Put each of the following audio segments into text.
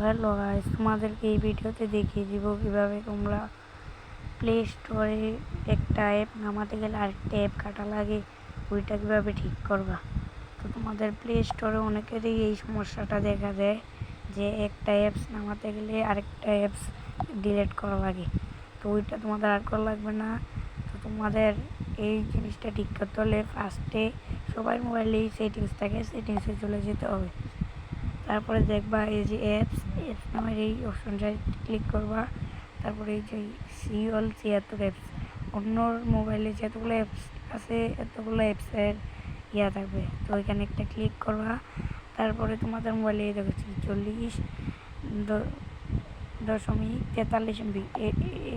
Hello guys, তোমাদেরকে এই ভিডিওতে দেখিয়ে দিব কিভাবে তোমরা প্লে স্টোরে একটা অ্যাপ নামাতে গেলে আরেকটা অ্যাপ কাটা লাগে, ওইটা কিভাবে ঠিক করবা। তো তোমাদের প্লে স্টোরে অনেকেরই এই সমস্যাটা দেখা দেয় যে একটা অ্যাপস নামাতে গেলে আরেকটা অ্যাপস ডিলিট করা লাগে। তো ওইটা তোমাদের আর করা লাগবে না। তো তোমাদের এই জিনিসটা ঠিক করতে হলে ফার্স্টে সবার মোবাইলেই সেটিংস থাকে, সেটিংসে চলে যেতে হবে। তারপরে দেখবা এই যে অ্যাপস নামের এই অপশনটায় ক্লিক করবা। তারপরে এই যে সি অল ৭৬ অ্যাপস, অন্য মোবাইলে যতগুলো অ্যাপস আছে এতগুলো অ্যাপসের ইয়া থাকবে। তো ওইখানে একটা ক্লিক করবা। তারপরে তোমাদের মোবাইলে দেখো 40.43 MB,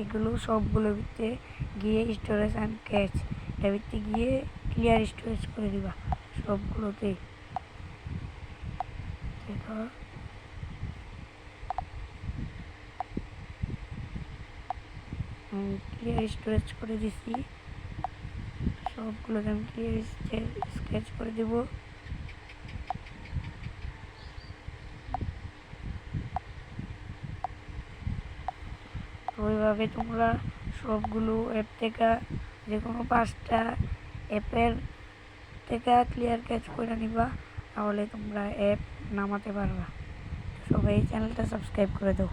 এগুলো সবগুলোর ভিতরে গিয়ে স্টোরেজ অ্যান্ড ক্যাচ এর ভিতরে গিয়ে ক্লিয়ার স্টোরেজ করে দিবা সবগুলোতে। দেখো ক্লিয়ার স্টোরেজ করে দিছি, সবগুলোকে আমি ক্লিয়ার স্কেচ করে দেব। তো ওইভাবে তোমরা সবগুলো অ্যাপ থেকে যে কোনো 5টা অ্যাপের থেকে ক্লিয়ার ক্যাচ করে নিবা, তাহলে তোমরা অ্যাপ নামাতে পারবা। সবাই চ্যানেলটা সাবস্ক্রাইব করে দাও।